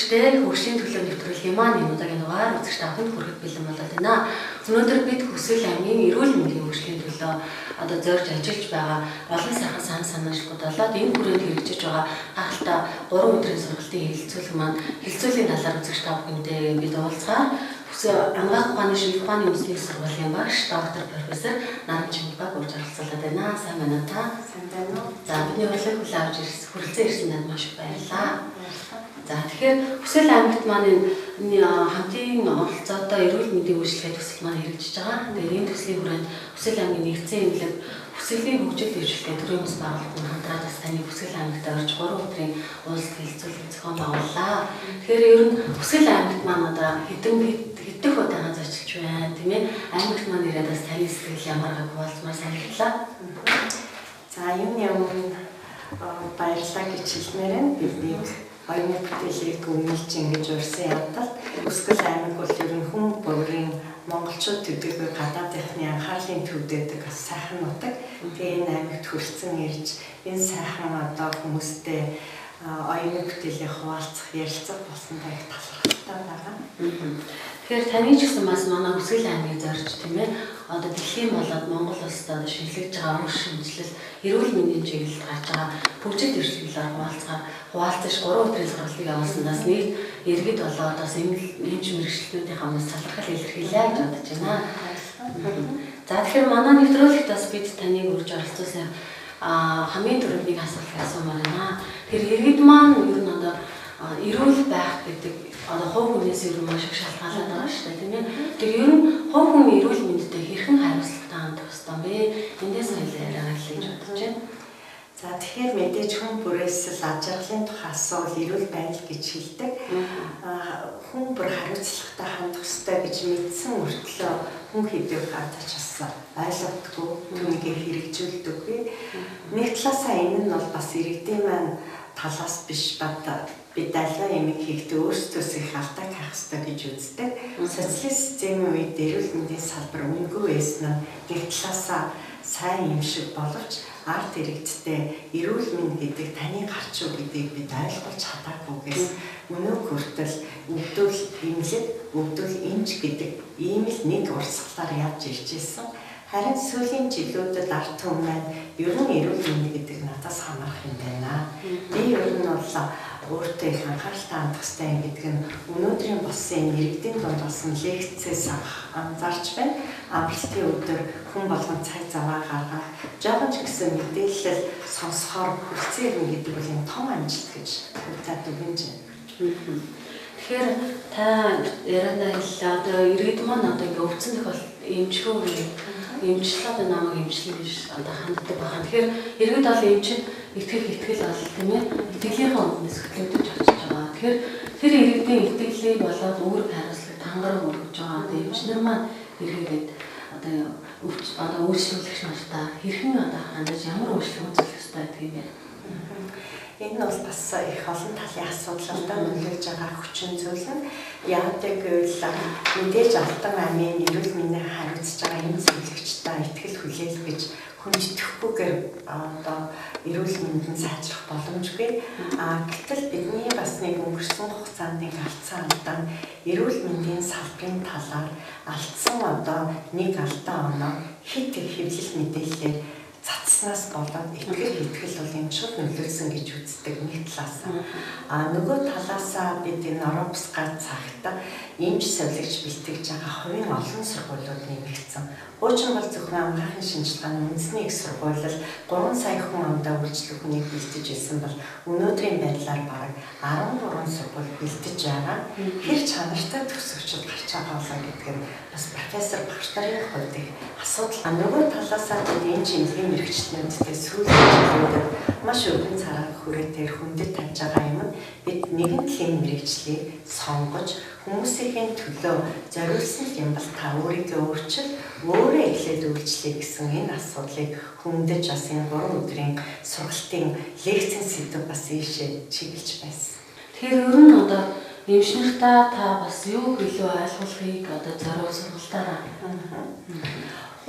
үзэгчтэй хөгжлийн төлөө нэвтрүүлгийн маань энэ удаагийн дугаар үзэгч тавханд хүрэхэд бэлэн болоод байна. Өнөөдөр бид Хүсэл аймгийн эрүүл мэндийн хөгжлийн төлөө одоо зорж ажиллаж байгаа олон сайхан санаачлагууд болоод энэ хүрээнд хэрэгжиж байгаа гахалтай 3 өдрийн сургалтын хилцүүлэг маань хилцүүлгийн талаар үзэгч тавхандтай бид уулзгаар Ангаах ухааны шинжилгээ ухааны үндэсний сургуулийн багш доктор профессор Наран Чимбаг урьж оролцуулаад байна. Сайн байна та? Сайн байна уу? За бидний урилгыг хүлээн авч хүрэлцэн ирсэн танд маш их баярлалаа. За тэгэхээр Хүсэл аймагт маань энэ хамтын оролцоотой эрүүл мэндийн үйлчилгээ төсөл маань хэрэгжиж байгаа. Тэгээд энэ төслийн хүрээнд Хүсэл аймгийн нэгдсэн эмнэлэг Хүслийн хөгжил дэвшилтэй төрийн бас байгууллагын хамтраад бас таны Хүсэл аймагт орж 3 өдрийн уулзалт хилцүүлэг зохион байгууллаа. Тэгэхээр ер нь Хүсэл аймагт маань одоо хэдэн удаан зочилж байна тийм ээ. Аймагт маань ирээд бас таны сэтгэл ямар гаг хуваалцмаар санагдлаа. За юм баярлалаа гэж хэлмээр байна. Бидний оюуны бүтээлийг гүнэлж ингэж урьсан явдал Хүсэл аймаг бол ер нь хүн бүрийн монголчууд төдийгүй гадаадынхны анхаарлын төвдөдөг сайхан нутаг. Тэгээ энэ аймагт хүрсэн ирж энэ сайхан одоо хүмүүстэй оюуны бүтээлийн хуваалцах, ярилцах болсондоо их талархалтай байгаа. Тэгэхээр таны ч гэсэн бас манай Хүсэл аймгийг зорж тийм ээ одоо дэлхийн болоод Монгол улсад одоо шинжилж байгаа үр шинжилэл эрүүл мэндийн чиглэлд гарч байгаа хөгжил дэвшилгээр хуваалцаж 3 өдрийн сургалтыг явуулсанаас нийт иргэд болоод бас эмч мэргэжлүүдийн хамт талархал илэрхийлээ гэж бодож байна. За тэгэхээр манай нэвтрүүлэгт бас бид таныг урьж оролцуулсан хамгийн түрүүнд нэг асуулт асуумаар байна. Тэр иргэд маань ер нь одоо эрүүл байх гэдэг одоо хувь хүнээс ер нь маш их шалтгаалаад байгаа шүү дээ тийм ээ. Тэр ер нь хувь хүн эрүүл мэндтэй хэрхэн хариуцлагатай хандах ёстой юм бэ? Эндээс хэлээрэй гэж бодож байна. За тэгэхээр мэдээж хүн бүрээс л аж аргалын тухай асуувал эрүүл байдал гэж хэлдэг. Хүн бүр хариуцлагатай хандах ёстой гэж мэдсэн мөртлөө хүн хэдийгээр хатаж асан ойлгодгүй түүнийг хэрэгжүүлдэггүй. Нэг талаасаа энэ нь бол бас иргэдийн маань талаас биш бат бид альва ямиг хийхдээ өөрсдөөс их алдааг хаах ёстой гэж үздэг. Социалист системийн үед эрүүл мэндийн салбар үнэгүй байсан нь нэг талаасаа сайн юм шиг боловч арт иргэдтэй эрүүл мэнд гэдэг таны гарч уу гэдгийг бид ойлгуулж чадаагүйгээс өнөө хүртэл өвдөл эмнэлэг, өвдөл эмч гэдэг ийм л нэг урсгалаар явж ирж байсан. Харин сүүлийн жилүүдэд арт түмэн маань ер нь эрүүл мэнд гэдэг надаас хамаарх юм байна. Би ер нь бол өөртөө их анхааралтай хандах хэрэгтэй гэдэг нь өнөөдрийн болсон иргэдийн дунд болсон лекцээс анзаарч байна. Амралтын өдөр хүн болгон цаг заваа гаргаад жоохон ч гэсэн мэдээлэл сонсохоор хүрцээрнэ гэдэг бол энэ том амжилт гэж үзээд өгнж байна. Тэгэхээр та ярианаа хэллээ одоо иргэд маань одоо ингээ өвцөн тохиол эмчлээд намайг эмчлэн гэж одоо ханддаг байгаа. Тэгэхээр иргэд бол эмчэд итгэл бол тийм ээ итгэлийнхаа өмнөөс хөтлөгдөж очиж байгаа. Тэгэхээр тэр иргэдийн итгэлийг болоод үүрэг хариуцлагад хангарах өргөж байгаа. Одоо эмчнэр маань иргэдэд одоо үйлчлүүлэгч нартаа хэрхэн одоо хандаж ямар үйлчлэг үзүүлэх ёстой гэдэг юм бэ? Энэ бол бас их олон талын асуудлуудаа нөлөөлж байгаа хүчин зүйл нь яадаг гэвэл мэдээж Алтан аймгийн эрүүл мэндийн хариуцж байгаа энэ зөвлөгчтэй ихтгэл хүлээл гэж хүндэтгүйгээр одоо эрүүл мэндэнд сайжрах боломжгүй. Гэтэл бидний бас нэг өнгөрсөн хугацаанд алдсан алдаа эрүүл мэндийн салбарын талаар алдсан одоо нэг алдаа оноо хит их хэвлэл мэдээлэлээр цацснаас болоод итгэл бол энэ шууд нөлөөлсөн гэж үздэг нэг талаасаа. Нөгөө талаасаа бид энэ Европсгаар цагта эмч совилогч бэлтгэж байгаа хувийн олон сургуулиуд нэмэгдсэн. Хуучин бол зөвхөн амгаахын шинжилгээний үндэсний их сургууль 3 сая хүн амдаа үйлчлэх хүнийг бэлтэж ирсэн бол өнөөдрийн байдлаар бараг 13 сургууль бэлтэж байгаа. Хэр чанартай төгсөгчд гарч байгаа болоо гэдэг нь бас профессор багш нарын хувьд их асуудал. Нөгөө талаасаа бид энэ чиглэлийн мэргэжлүүдтэй сүүлийн жилүүдэд маш өргөн цагаан хүрээтэй хүндэт тавьж байгаа юм. Бид нэгэн талын мэргэжлийг сонгож хүмүүсийн төлөө зориулсан юм бол та өөрийгөө өөрчил өөрөө эхлээд үйлчлэе гэсэн энэ асуудлыг хөндөж бас энэ 3 өдрийн сургалтын лекцийн сэдв бас ийшээ чиглэж байсан. Тэгэхээр ер нь одоо эмчнэртээ та бас юу илүү ойлгуулахыг одоо зориул сургалтаараа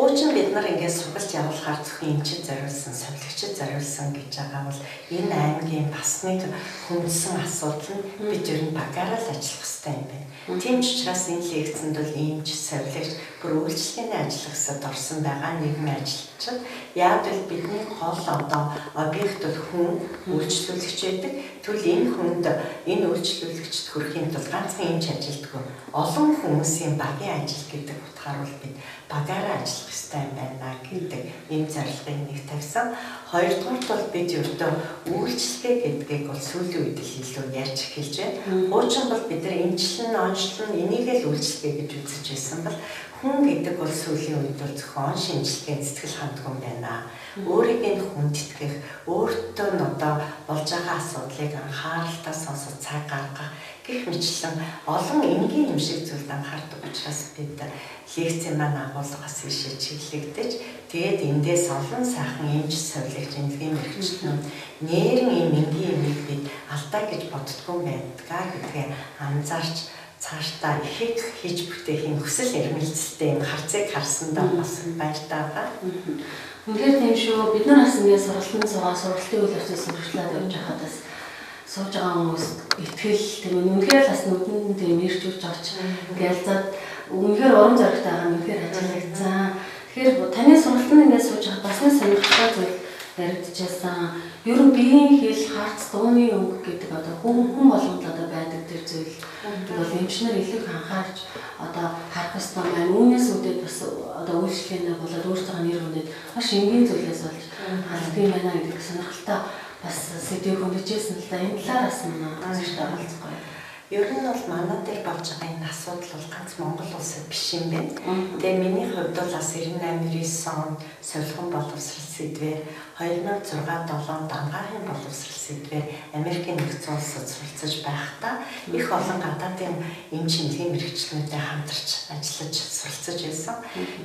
Хуучин бид нар ингээд сургалт явуулахаар зөвхөн эмчид зориулсан, совилогчид зориулсан гэж байгаа бол энэ аймгийн бас нэг хүндсэн асуудал нь бид ер нь багаараа л ажиллах хэрэгтэй юм байна. Тийм ч учраас энэ лекцэнд бол эмч, совилогч бүр үйлчлэгээний ажиллагсад орсон байгаа нийгмийн ажилчид яг л бидний гол одоо объект бол хүн үйлчлүүлэгч байдаг. Тэгвэл энэ хүнд энэ үйлчлүүлэгчд хүрэхийн тулд ганцхан эмч ажилддаг. Олон хүмүүсийн багийн ажил гэдэг утгаар бол бид багаараа ажиллах хэрэгтэй юм байна гэдэг ийм зорилгыг нэг тавьсан. Хоёрдугаарт бол бид ердөө үйлчлэгээ гэдгийг бол сүүлийн үед л илүү ярьж эхэлж байна. Хуучин бол бид нар эмчлэн, онцлон энийг л үйлчлэгээ гэж үзэж байсан бол хүн гэдэг бол сүүлийн үед бол зөвхөн шинжилгээ сэтгэл хандган байна. Өөрийг нь хүндэтгэх, өөртөө нь одоо болж байгаа асуудлыг анхааралтай сонсож цаг гаргах гэх мэтлэн олон энгийн юм шиг зүйлд анхаардаг учраас бид лекцийн маань агуулгаас ийшээ чиглэгдэж тэгээд эндээс олон сайхан эмч, совилогч, энгийн мэргэжлүүд нэрэн ийм энгийн юмыг бид алдаа гэж боддгоо байдгаа гэдгээ анзаарч цаашдаа их хийж бүтээхийн хүсэл эрмэлзэлтэй юм харцыг харсандаа бас баяртай байгаа. Үнэхээр тийм шүү. Бид нар бас ингээд сургалтын үйл явцад сурчлаад явж байхад бас сууж байгаа хүмүүс итгэл тийм үнэхээр бас нүдэнд тийм ирж үрж авч гэлзаад үнэхээр урам зоригтой байгаа нь үнэхээр ажиллагдсан. Тэгэхээр таны сургалтанд ингээд сууж байхад бас нэг сонирхолтой зүйл яригдчихсан. Ер нь биеийн хэл, харц, дууны өнгө гэдэг одоо хүн болгонд одоо байдаг тэр зүйл бол эмчнэр илүү анхаарч одоо харах ёстой байна. Үүнээс үүдээд бас одоо үйлчлэгээ болоод өөрсдөө нэр хүндэд маш энгийн зүйлээс болж алдсан юм байна гэдэг сонирхолтой бас сэдвийг хөндөжсэн л да. Энэ талаараас манай зөвхөн оролцохгүй. Ер нь бол манай дээр болж байгаа энэ асуудал бол ганц Монгол улсад биш юм байна. Тэгээ миний хувьд бол бас 98-99 онд солихын боловсрал сэдвээр 2006-7 онд ангаахын боловсрал сэдвээр Америкийн нэгдсэн улсад суралцаж байхдаа их олон гадаадын эмч энгийн мэргэжлүүдтэй хамтарч ажиллаж суралцаж байсан.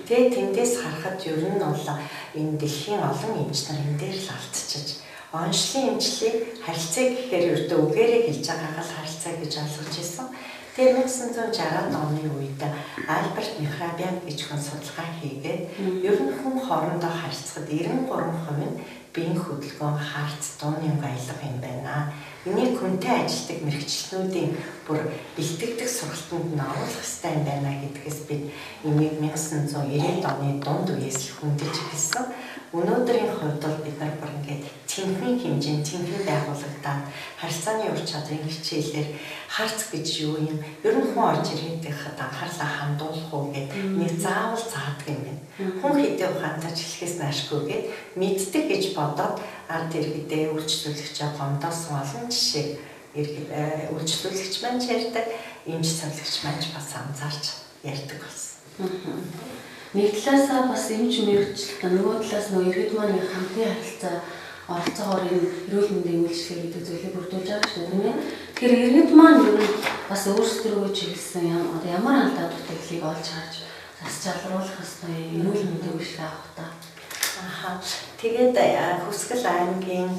Тэгээ тэндээс харахад ер нь бол энэ дэлхийн олон эмч нар энэ дээр л алдчихж онцлын эмчлийн харилцаа гэхээр ердөө үгээрээ хэлж байгаагаа л харилцаа гэж ойлгож ирсэн. Тэгээ 1960-аад оны үед Альберт Михрабян гэж хүн судалгаа хийгээд ер нь хүн хоорондоо харилцахад 93% нь биеийн хөдөлгөөн, харц, дууны өнгө аялга юм байна. Энийг хүнтэй ажилтдаг мэргэжлүүдийн бүр бэлтгэдэг сургалтанд нь оруулах хэрэгтэй юм байна гэдгээс бид энийг 1990-ад оны дунд үеэс л хүндэж ирсэн. Өнөөдрийн хувьд бол бид нар бүр ингээд цэнхний хэмжээнд цэнхний байгууллагад харилцааны ур чадрын хичээлээр харц гэж юу юм? Ер нь хүн орж ирээд байхад анхаарлаа хандуулах уу гэдэг нэг заавал заадаг юм байна. Хүн хэдийн ухаантай хэлхээс наашгүй гэд мэддэг гэж бодоод ард иргэдээ үйлчлүүлэгч гомдоосон олон жишээ үйлчлүүлэгч маань ярьдаг, эмч совилогч маань бас анзаарч ярьдаг болсон. Нэг талаасаа бас эмч мэргэжлэлт нөгөө талаас нөгөө иргэд маань хамтын харилцаа оролцоогоор энэ эрүүл мэндийн үйлчлэг гэдэг зүйлийг бүрдүүлж байгаа шүү дээ, тийм ээ. Тэгэхээр иргэд маань ер нь бас өөрсдөө чиглэсэн ямар алдаа дутагдлыг олж харж бас залруулах ёстой эрүүл мэндийн үйлчлэг авах та. Тэгээд Хүсгэл аймгийн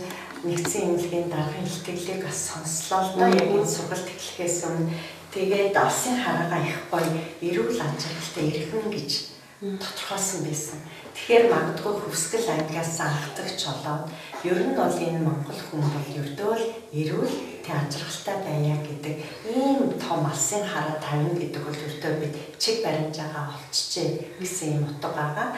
нэгдсэн эмнэлгийн даргын илтгэлийг бас сонслоо л да. Яг энэ сургалт эхлэхээс өмнө тэгээд алсын хараагаа их гоё эрүүл амжилттай иргэн гэж тодорхойлсон байсан. Тэгэхээр магадгүй Хүсгэл аймгаас анхдагч болоод ер нь бол энэ Монгол хүн бол ердөө л эрүүл ажралтай байя гэдэг ийм том алсын хараа тавина гэдэг бол ердөө бид чиг баримжаагаа олчжээ гэсэн юм утга байгаа.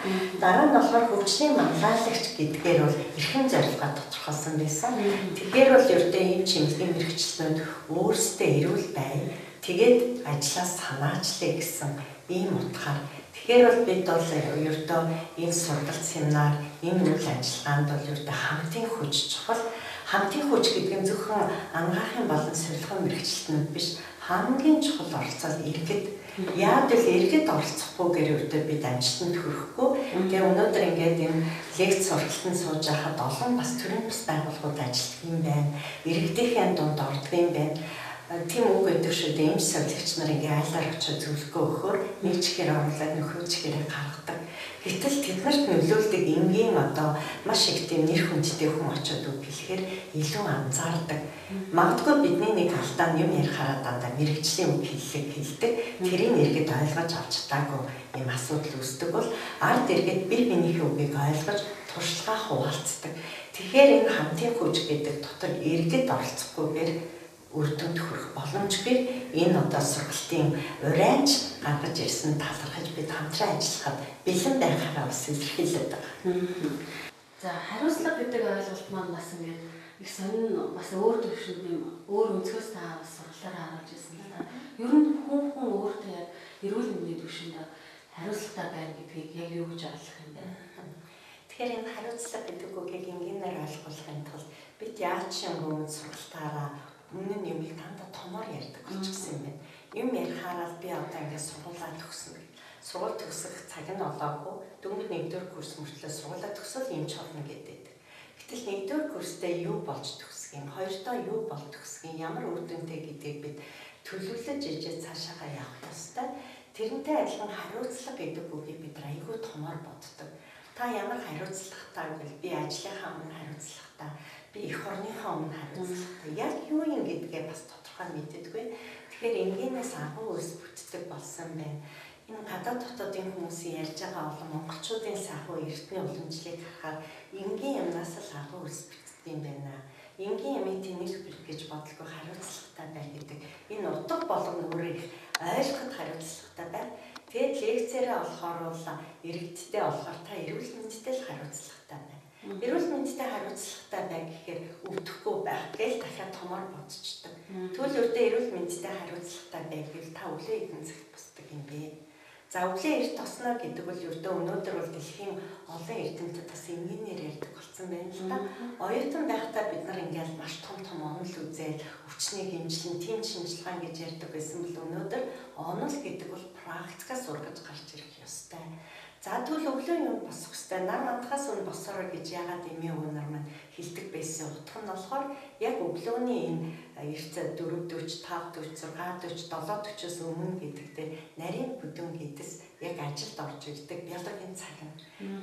Дараа нь болохоор хөгжлийн манлайлагч гэдгээр бол эрхэм зорилгоо тодорхойлсон байсан. Тэгэхээр бол ердөө ийм чимлэгийн мэргэжлүүд өөрсдөө эрүүл бай. Тэгээд ажлаа санаачлаа гэсэн ийм утгаар. Тэгэхээр бол бид бол ердөө энэ сургалт семинар, энэ үйл ажиллагаанд бол ердөө хамтын хүч чухал. Хамтын хүч гэдэг нь зөвхөн ангаахын болон солихын мэргэжлэлтнүүд биш, хамгийн чухал оролцол иргэд. Яг л иргэд оролцохгүйгээр ердөө бид амжилтанд хүрэхгүй. Тэгээ өнөөдөр ингээд энэ лекц сургалтанд сууж байхад олон бас төрийн бас байгууллагууд ажилладаг юм байна. Иргэдийн дунд ордог юм байна. тийм үг гэдэг шүү дээ. Эмч сувлагч нар ингээ айлаар очиж зөвлөгөө өгөхөөр нэг чихээр оруулаад нөхөр чихээрээ гаргадаг. Гэтэл тэднэрт нөлөөлдөг энгийн одоо маш их тийм нэр хүндтэй хүн очиод үг хэлэхээр илүү анзаардаг. Магадгүй бидний нэг алдаа юм ярихаараа дандаа мэрэгжлийн үг хэлдэг. Тэрийг эргээд ойлгож авч чадаагүй юм асуудал үүсдэг бол ард эргээд бие биенийхээ үгийг ойлгож туршлагаа хуваалцдаг. Тэгэхээр энэ хамтын хүч гэдэг дотор эргээд оролцохгүйгээр үр дүнд хүрэх боломжгүй. Энэ одоо сургалтын урайж гаргаж ирсэн талархаж бид хамтран ажиллахад бэлэн байхаараа бас илэрхийлээд байгаа. За хариуцлага гэдэг ойлголт маань бас ингээд их сонин бас өөр төвшөнд юм өөр өнцгөөс та бас сургалаараа харуулж ирсэн л да. Ер нь хүн өөртөө яг эрүүл мэндийн төвшөнд хариуцлагатай байна гэдгийг яг юу гэж ойлгох юм бэ? Тэгэхээр энэ хариуцлага гэдэг үгийг энгийнээр ойлгуулахын тулд бид яаж ч юм сургалтаараа өмнө нь юмыг дандаа томоор ярьдаг болчихсон юм байна. Юм ярихаараа би одоо ингээд сургуулаа төгснө. Сургууль төгсөх цаг нь олоогүй. Дөнгөж 1-р курс мөртлөө сургуулаа төгсөөл юм ч болно гэдэг. Гэтэл 1-р курсдээ юу болж төгсөх юм, 2-доо юу болж төгсөх юм, ямар үр дүнтэй гэдгийг бид төлөвлөж ижээ цаашаагаа явах ёстой. Тэрнтэй адилхан хариуцлага гэдэг үгийг бид айгүй томоор боддог. Та ямар хариуцлагатай вэ? Би ажлынхаа өмнө хариуцлагатай, би эх орныхаа өмнө хариуцлагатай. Яг юу юм гэдгээ бас тодорхой мэддэггүй. Тэгэхээр энгийнээс агуу ус бүтдэг болсон байна. Энэ гадаад дотоодын хүмүүсийн ярьж байгаа олон монголчуудын сайхан эртний уламжлалыг харахаар энгийн юмнаас л агуу ус бүтдэг юм байна. Энгийн юмыг тэнэг гэж бодлого хариуцлагатай байх гэдэг. Энэ утга болгоно өөрөө их ойлгоход хариуцлагатай байх. Тэгээд лекцээрээ болохоор бол иргэдтэй болохоор та эрүүл мэндтэй л хариуцлагатай байна. Эрүүл мэндтэй хариуцлагатай бай гэхээр өвдөхгүй байх гэж дахиад томоор бодчихдог. Тэгвэл өөртөө эрүүл мэндтэй хариуцлагатай бай гэвэл та өглөө эдэн цагт босдог юм бэ. За өглөө эрт тосноо гэдэг бол ердөө өнөөдөр бол дэлхийн олон эрдэмтэд бас энгийнээр ярьдаг болсон байна л да. Оюутан байхдаа бид нар ингээл маш том онол үзээл өвчнийг хэмжлэн тийм шинжилгаан гэж ярьдаг байсан бол өнөөдөр онол гэдэг бол практикаас ургаж гарч ирэх ёстой. За тэгвэл өглөө юм босох ёстой. Нар мандахаас өмнө босороо гэж яагаад эмээ өвгөр нар маань хэлдэг байсан. Утга нь болохоор яг өглөөний энэ эрт 4:40, 5:40, 6:40, 7:40-оос өмнө гэдэгтээ нарийн бүдүүн гэдэс яг ажилд орж ирдэг бялагийн цаг нь.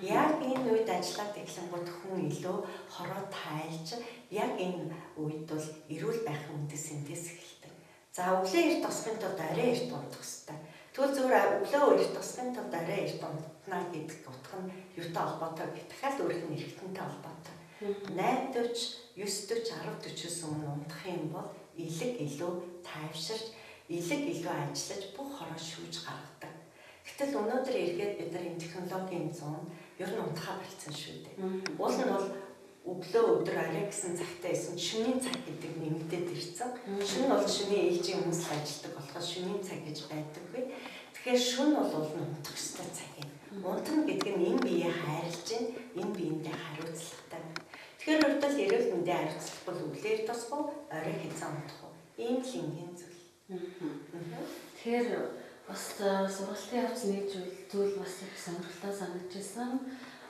Яг энэ үед ажиллаад эхлэнгууд хүн илүү хороо тайлж яг энэ үед бол эрүүл байхын үндэс эндээс эхэлдэг. За өглөө эрт тосхын тулд арай эрт унтах ёстой. Тэгвэл зүгээр өглөө эрт тосхын тулд арай эрт унтнаа гэдэг утга нь юутай холбоотой гэх дахиад өөрийнх нь эргэтэнтэй холбоотой. 8:40, 9:40, 10:40-оос өмнө унтах юм бол элэг илүү тайвширч, элэг илүү ажиллаж бүх хороо шүүж гаргадаг. Гэтэл өнөөдөр эргээд бид нар энэ технологийн зүүн ер нь унтахаа болцсон шүү дээ. Уул нь бол өглөө өдөр арай гэсэн цагтаа исэн шөнийн цаг гэдэг нэмэгдээд ирсэн. Шөнө бол шөнийн ээлжийн хүмүүс ажилладаг болохоос шөнийн цаг гэж байдаггүй. Тэгэхээр шөнө бол унтах ёстой цаг юм. Унтна гэдэг нь энэ биеийг хайрлаж, энэ биендээ хариуцлагатай. Тэгэхээр өөртөө эрүүл мэндийн хариуцлага бол өглөөр тосгоо, орой хязаа унтах уу? Ийм л энгийн зүйл. Тэгэхээр бас сургалтын явц нэг зүйл бас их сонирхолтой санагдчихсан.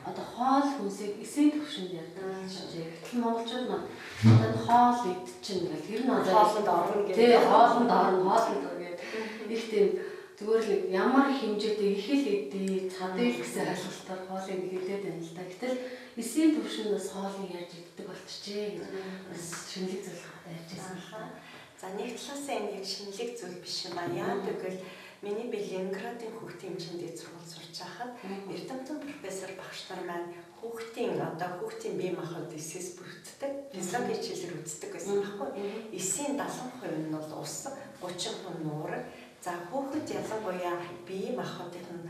Одоо хоол хүнсийг эсийн төвшөнд ярьдаг жишээ. Гэтэл монголчууд маань одоо хоол идчихнэ гэх тэр нь одоо хоолнд орно гэдэг. Тий, хоолнд орно, хоолнд гэдэг. Их тийм зүгээр л ямар хэмжээтэй их л идэх, чадъя гэсэн ойлголтоор хоолыг хэлээд байна л да. Гэтэл эсийн төвшөнд бас хоолыг ярьж иддэг болчихжээ гэж бас шинэлэг зүйл ярьж байсан л да. За нэг талаасаа энэ яг шинэлэг зүйл биш юм аа. Яа гэвэл миний би Ленинградын хүүхдийн хэмжээнд сургууль сурч байхад эрдэмтэн профессор багш нар маань хүүхдийн бие махбод эсээс бүрддэг, физиологийн хичээлээр үздэг гэсэн байхгүй. Эсийн 70% нь бол ус, 30% нь уурга. За хүүхэд ялангуяа бие махбодын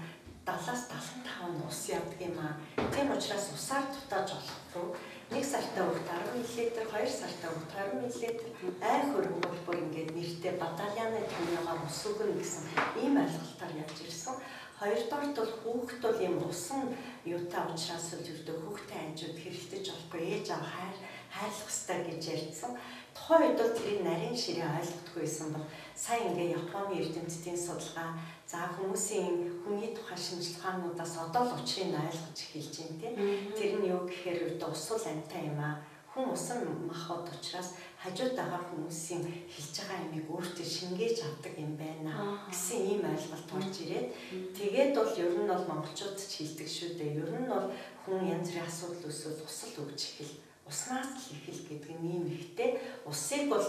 70-аас 75% нь ус явдаг юм аа. Тийм учраас усаар дутааж болохгүй. 1 сартаа хүүхэд 10 мл, 2 сартаа хүүхэд 20 мл, ай хөрөнгө бол бүр ингээд нэртэй батальяны томьёогоор ус өгнө гэсэн ийм ойлголтоор явж ирсэн. Хоёрдугаар бол хүүхэд бол юм усан юутай учраас л ердөө хүүхдийн хажууд хэрэлдэж болохгүй ээж аваа хайрлах ёстой гэж ярьсан. Тухайн үед бол тэрийг нарийн ширээ ойлгохгүй байсан бол сая ингээ Японы эрдэмтдийн судалгаа за хүмүүсийн хүний тухай шинжилгаануудаас одоо л учрыг ойлгож эхэлж байна тийм. Тэр нь юу гэхээр ердөө ус бол амьтаа юм аа. хүн усан махбод учраас хажууд байгаа хүмүүсийн хэлж байгаа юмыг өөртөө шингээж авдаг юм байна гэсэн ийм ойлголт орж ирээд тэгээд бол ер нь бол монголчууд ч хэлдэг шүү дээ. Ер нь бол хүн янз бүрийн асуудал үүсвэл усал өгч ихэл уснаас л ихэл гэдэг нь ийм ихтэй. Усыг бол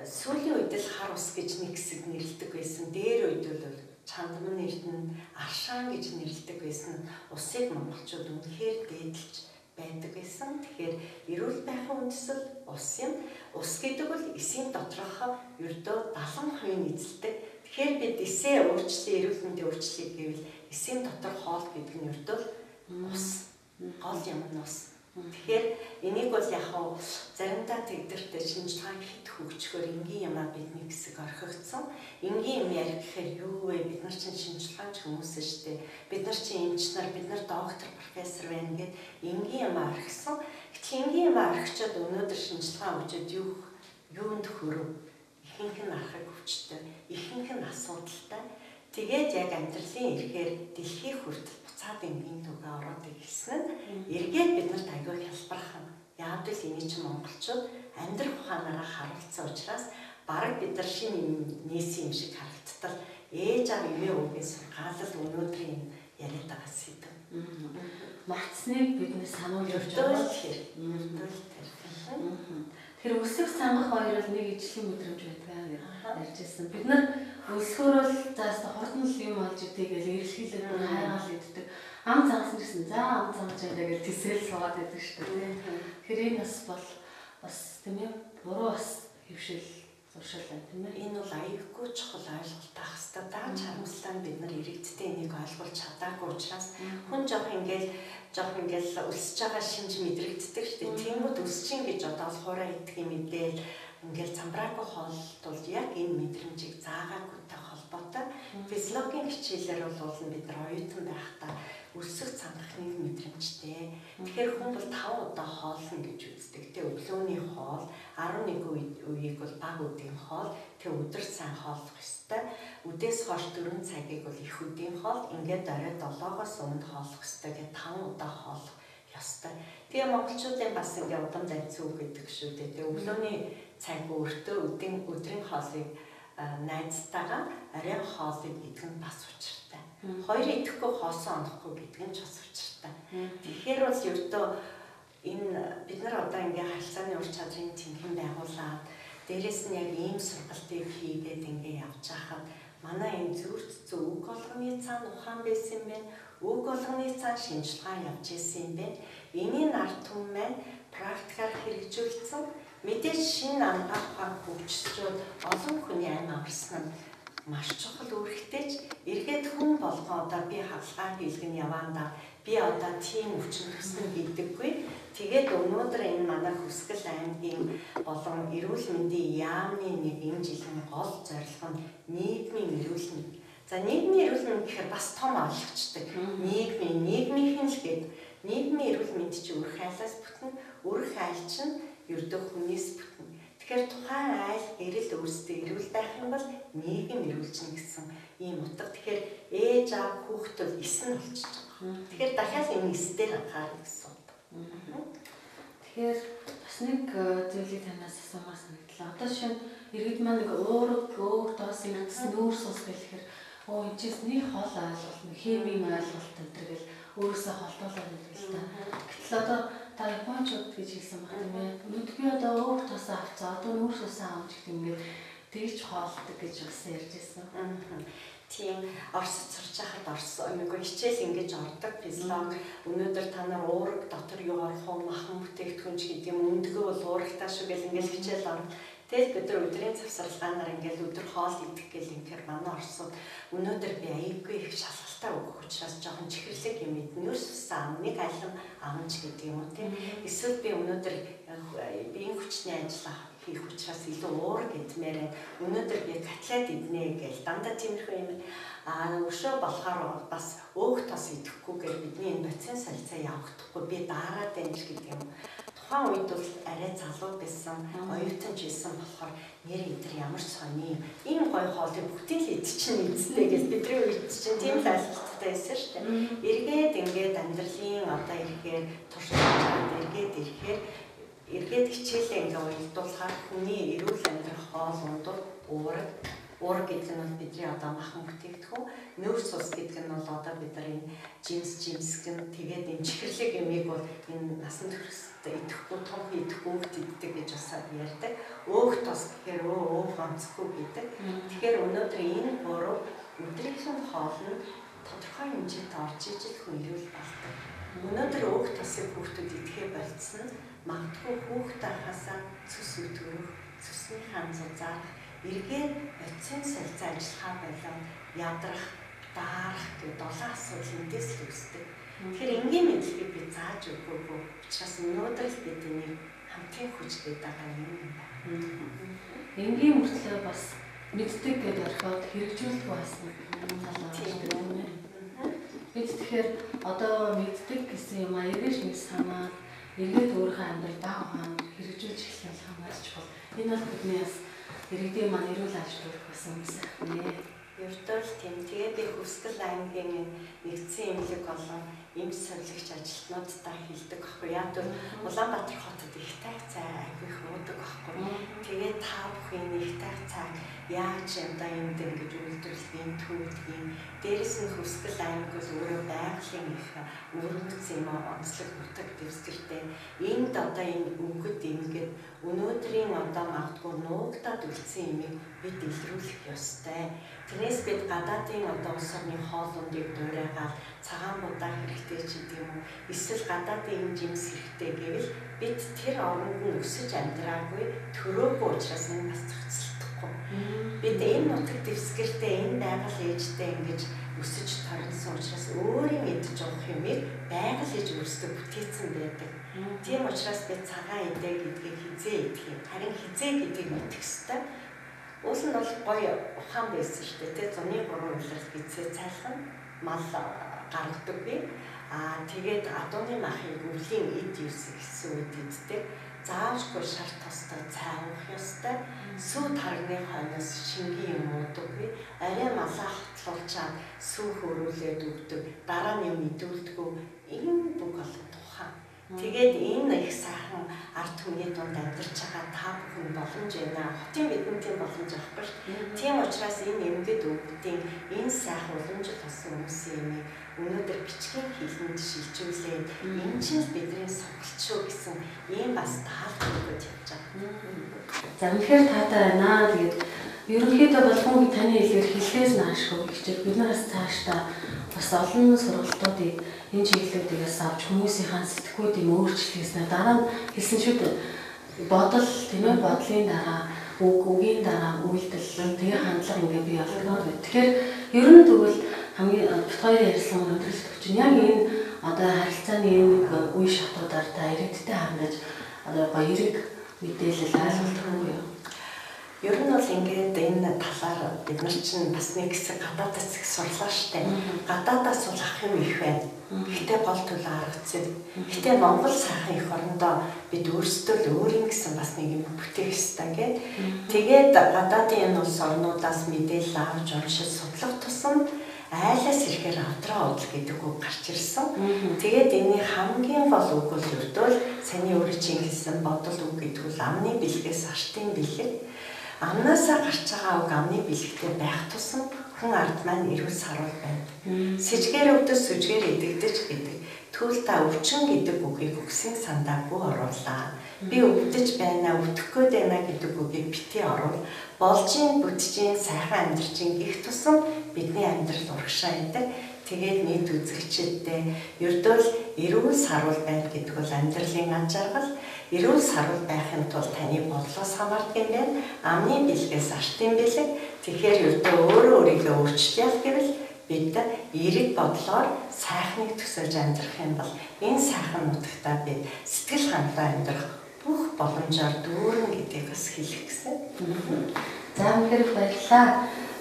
сүүлийн үед л хар ус гэж нэг хэсэг нэрлэдэг байсан. Дээр үед бол чандман эрдэнэ аршаан гэж нэрлэдэг байсан. Усыг монголчууд үнэхээр дээдлж байдаг гэсэн. Тэгэхээр эрүүл байхын үндэслэл ус юм. Ус гэдэг бол эсийн доторх ердөө 70% эзэлдэг. Тэгэхээр бид эсээ өөрчлөлт, эрүүл мэндийн өөрчлөлт гэвэл эсийн дотор хоол гэдэг нь ердөө ус. Гол юм нь ус. Тэгэхээр энийг бол яг заримдаа тэгдэртэй шинжилгааг хит хөгжөхөөр энгийн юмаа бидний хэсэг орхигдсон. Энгийн юм ярих гэхээр юу вэ? Бид нар чинь шинжилгаач хүмүүс шүү дээ. Бид нар чинь эмч нар, бид нар доктор, профессор байна гэд энгийн юм орхисон. Гэтэл энгийн юм орхичоод өнөөдөр шинжилгаа өгчөөд юунд хүрв? Ихэнх нь архаг өвчтөй, ихэнх нь асуудалтай. Тэгээд яг амьдралын ихээр дэлхийн хүртэл буцаад энгийн түгээ ороод ирсэн нь эргээд бид нарт аягүй хялбархан. Яг л энэ чинь монголчууд амьдрах ухаанаараа харуулсан учраас бараг бид нар шинэ юм нээсэн юм шиг харагдтал ээж аав эмээ өвгөө сургаалал өнөөдрийн яриад байгаа сэдв. Мартсныг биднээс сануулж өгдөг хэрэг. Тэр өсөг сангах хоёр бол нэг ижлийн мэдрэмж байдаг ярьжсэн. Бид нар өсгөр бол заастаа хурдан л юм олж идэе гэж эргэлхийлээд хайгаал иддэг. Ам цангасан гэсэн за ам цангаж байгаа гэж тэсэл суугаад байдаг шүү дээ. Тэгэхээр энэ бас тийм ээ буруу бас хөвшил зуршил байна тийм ээ. Энэ бол аюулгүй чухал ойлголт байх хэвээр дааж харамслаа бид нар иргэдтэй энийг ойлгуулж чадаагүй учраас хүн жоох ингээл өсөж байгаа шинж мэдрэгддэг шүү дээ. Тиймүүд өсчин гэж одоо хуурай идэх мэдээл ингээл замбраагүй хоолтол яг энэ мэдрэмжийг заагаагүйтай холбоотой. Физиологийн хичээлээр бол бид нар оюутан байхдаа өсөх цангахны мэдрэмжтэй. Тэгэхээр хүн бол 5 удаа хоолно гэж үздэг. Тэ өглөөний хоол, 11 үеийг бол баг үдийн хоол, тэ өдөр сайн хооллох ёстой. Үдээс хойш 4 цагийг бол их үдийн хоол, ингээд орой 7-оос өмнө хооллох ёстой гэж 5 удаа хооллох ёстой. Тэгээ монголчуудын бас ингээд удам занцүү гэдэг шүү дээ. Тэ өглөөний цаг өөртөө өдрийн хоолыг найзтайгаа оройн хоолыг идэх нь бас учиртай. Хоёр идэхгүй хоосоо онохгүй гэдэг нь ч бас учиртай. Тэгэхээр бол ердөө энэ бид нар одоо ингээ харилцааны ур чадрын тэмхэн байгуулаад дээрэс нь яг ийм сургалтыг хийгээд ингээ явж хахад манай энэ зүрх үг болгоны цаана ухаан байсан юм байна. Үг болгоны цаана шинжилгээ явж исэн юм байна. Энийг ард түмэн маань практикаар хэрэгжүүлсэн. Мэдээж шинэ ангаах ухаан хөгжсөд олон хүний амь аварсан нь маш чухал үүрэгтэйч эргээд хүн болгоо одоо би хавлгаа хийлгэн яваандаа би одоо тийм өвчин төснө гэдэггүй. Тэгээд өнөөдөр энэ манай Хүсгэл аймгийн болон эрүүл мэндийн яамны нэг энэ жилийн гол зорилго нь нийгмийн эрүүл мэнд. За нийгмийн эрүүл мэнд гэхээр бас том ойлгочтой. Нийгмийнхэн л гэдэг. Нийгмийн эрүүл мэнд чинь үр хайлаас бүтэн. Үр хайл чинь ердөө хүнээс бүтэн. Тэгэхээр тухайн айл гэрэл өөрсдөө эрүүл байх юм бол нийгэм эрүүлжнэ гэсэн ийм утга. Тэгэхээр ээж аав хүүхэд бол эс нь болчихж байгаа. Тэгэхээр дахиад энэ эс дээр анхаарах гэсэн утга. Тэгэхээр бас нэг зүйлийг танаас асуумаар санагдлаа. Одоо жишээ нь иргэд маань нэг өөр доос иргэсэн нүүрс ус гэхээр энэ чинь нэг хол ойлголт, химийн ойлголт энэ гэл өөрөөсөө холбоолоод байдаг л та. Гэтэл одоо та японочууд гэж хэлсэн баг тийм ээ. Өнөөдөр би одоо өөр тосоо авцаа, одоо нүүрс усаа авч гэх юм гээд тэгж хоолдог гэж бас ярьж байсан. Тийм Оросд сурч байхад нэг хичээл ингэж ордог физиолог өнөөдөр та нар уураг дотор юу орох уу махан бүтээгдэхүүн ч гэдэг юм өндгөө бол уурагтаа шүү гэл ингэж хичээл орно. Тэгэл бид нар өдрийн завсарлагаанаар ингээл өдөр хоол идэх гэл ингээр манай Оросд өнөөдөр би аяйгүй их шалгалтаа өгөх учраас жоохон чихэрлэг юм эднэрс усан нэг айлан амж гэдэг юм уу тийм. Эсвэл би өнөөдөр биеийн хүчний ажил хийх учраас илүү уураг идмээр өнөөдөр би котлет иднэ гэл дандаа тиймэрхүү юм. Өшөө болохоор бас өөх тос идэхгүйгээр бидний энэ бацин солилцоо явагдахгүй би дараад байна л гэдэг юм. Тухайн үед бол арай залуу байсан, оюутан ч байсан болохоор нэр эдэр ямар ч сони ийм гоё хоолыг бүгдийг л идчихнэ үстэй гэж бидний үед чинь тийм л ойлголттой байсан шүү дээ. Эргээд ингээд амьдралын одоо ирэхээр туршлагад эргээд ирэхээр эргээд хичээлээ ингээ уялдуулахаар хүний эрүүл амьдрах хоол ундуур уурга гэдэг нь бол бидний одоо махан бүтээгдэхүүн, нөөц ус гэдэг нь бол одоо бид нар энэ жимсгэн тэгээд энэ чихэрлэг ямиг бол энэ насан туршид идэхгүй том идэхгүй иддэг гэж бас ярьдаг. Өөх тос гэхээр өөх онцгүй гэдэг. Тэгэхээр өнөөдөр энэ гурав өдрийнхэн хоол нь тодорхой хэмжээнд орж ижил хүн эрүүл болдог. Өнөөдөр өөх тосыг хүүхдүүд идэхээ болцсон нь магадгүй хүүхдээ хасаа цус өдгөх, цусны ханзузаах, эргээд оцсон солилцоо ажиллахаа болоод ядрах, даарах гэдэг 7 асуудал эндээс л үүсдэг. Тэгэхээр энгийн мэдлэгийг би зааж өгөөгүй учраас өнөөдөр л бид энийг хамтын хүч гэдэг байгаа юм байна. Энгийн мөртлөө бас мэддэг гэдээ орхиод хэрэгжүүлдэг байсан юм байна. Бид тэгэхээр одоо мэддэг гэсэн юм эргэж нэг санаад эргээд өөрийнхөө амьдрал баг ухаан хэрэгжүүлж эхлэх юм хамаарч бол энэ бол бидний бас иргэдийн маань эрүүл ажилтнууд болсон юм байна. Ердөө л тийм. Тэгээд би Хүсгэл аймгийн нэгдсэн эмнэлэг болон эмч сувлагч ажилтнуудтай хэлдэг аахгүй. Яг бол Улаанбаатар хотод их тайх цай айгүй их уудаг аахгүй. Тэгээд та бүхэн их тайх цай яаж одоо энд ингэж үйлдвэрлэлийн төвлөгийн дээрэс нь Хүсгэл аймаг бол өөрөө байгалийн их өрнөц юм онцлог нутаг дэвсгэртэй. Энд одоо энэ өнгөд эмгээд өнөөдрийн одоо магадгүй нуугдаад үлдсэн юмыг бид илрүүлэх ёстой. Тэрнээс бид гадаадын одоо улс орны хоол ундыг дуурайгаад цагаан будаа хэрэгтэй ч гэдэг юм уу. Эсвэл гадаадын жимс хэрэгтэй гэвэл бид тэр оронд нь өсөж амьдраагүй төрөөгүй учраас энэ бас зохицолдохгүй. Бид энэ нутаг дэвсгэртэй энэ байгаль ээжтэй ингэж өсөж торгосон учраас өөрийн идэж уух юмыг байгаль ээж өөрсдөө бүтээсэн байдаг. Тийм учраас бид цагаан идэ гэдгийг хизээ идэх юм. Харин хизээ гэдгийг мэдэх ёстой. Уул нь бол гоё ухаан байсан шүү дээ. Зуны 3 улирал бицээ цайлхан мал гаргадаг би. Тэгээд адууны махыг өвлийн эд юусыг гэсэн үед иддэг. Заавчгүй шар тостой цай уух ёстой. Сүү тарганы хойноос шингийн юм уудаггүй. Арай малаа хотлуулчаад сүү хөрүүлээд өгдөг. Дараа нь юм идүүлдэггүй. Энэ бүх олон тухайн. Тэгээд энэ их сайхан ард түмний дунд амьдарч байгаа та бүхэн боломж байна. Хотын бидэнтийн боломж авахгүй шүү. Тийм учраас энэ эмгэд өвгдийн энэ сайхан уламжлал болсон хүмүүсийн юмыг өнөөдөр бичгийн хэлэнд шилжүүлээд энэ чинь бидний сонголт шүү гэсэн ийм бас таалт өгöd явж байгаа. За үнэхээр таатай байна. Тэгээд ерөнхийдөө бол хүн таны хэлээр хэлхээс наашгүй хичээл бид нараас цаашдаа бас олон сургалтуудыг энэ чиглэлүүдээс авч хүмүүсийн сэтгүүдийг өөрчлөхөөс дараа нь хэлсэн шүү дээ. Бодол тийм ээ бодлын дараа үгийн дараа үйлдэл тэгээ хандлага ингээд бий болгоноор байна. Тэгэхээр ер нь тэгвэл хамгийн хоёрын ярьсан өндөрлөлт чинь яг энэ одоо харилцааны энэ үе шатуудаар та иргэдтэй хандаж одоо баярыг мэдээлэл айлуулдаг юм уу? Ер нь бол ингээд энэ талаар бид нар чинь бас нэг хэсэг гадаадаас их сурлаа штэ. Гадаадаас бол ах юм их байна. Гэхдээ гол төлөө аргацсан. Гэхдээ Монгол сайхан их орондоо бид өөрсдөө л өөрийн гэсэн бас нэг юм бүтээх ёстой гэдэг. Тэгээд гадаадын энэ улс орнуудаас мэдээлэл авч уншиж судлах тусам айлаас ирэхээр авдраа удал гэдэг үг гарч ирсэн. Тэгээд энэ хамгийн гол үг бол өрдөөл саний өөрөө чинь хэлсэн бодол үг гэдэг нь амны бэлгээс артын бэлэг. Амнаасаа гарч байгаа үг амны бэлэгтэй байх тусам хүн ард маань эрүүл сарвал байна. Сэжгээр өвдөс сүжгээр идэгдэж гэдэг. Түүл та өвчин гэдэг үгийг өгсөн сандаагүй оруулаа. Би өвдөж байна, өвдөхгүй байна гэдэг үгийг бити оруул. Болжийн бүтжийн сайхан амьдрчин гих тусам бидний амьдрал урагшаа байдаг. Тэгээд нийт үзэгчдэд ердөө эрүүл сарвал байна гэдэг бол амьдралын ан жаргал. Эрүүл сарвал байхын тулд таны бодлоос хамаардаг юм байна. Амны бэлгээс артын бэлэг. Тэгэхээр ердөө өөрөө өөрийгөө өөрчлөе гэвэл бид эерэг бодлоор сайхныг төсөөлж амьдрах юм бол энэ сайхан нутагтаа бид сэтгэл хангалуун амьдрах бүх боломжоор дүүрэн гэдгийг бас хэлэх гэсэн. За үнэхээр баярлалаа.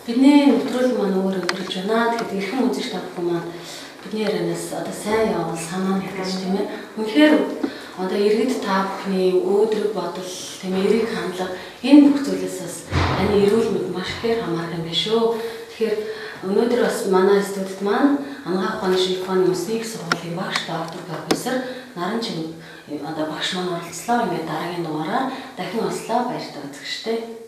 Бидний нэвтрүүлэг маань өөрөж байна. Тэгэхээр эрхэм үзэгч та бүхэн маань бидний ярианаас одоо сайн явал санаа нэгтгэж тийм ээ. Үнэхээр одоо иргэд та бүхний өөдрөг бодол тийм эерэг хандлага энэ бүх зүйлээс бас таны эрүүл мэнд маш ихээр хамаарх юм байна шүү. Тэгэхээр өнөөдөр бас манай студид маань Анагаах ухааны шилжүүлгээний үндэсний их сургуулийн багш доктор профессор Наранчин одоо багш маань оролцлоо. Дараагийн дугаараар дахин уулзлаа. Баяртай үзэгчтэй.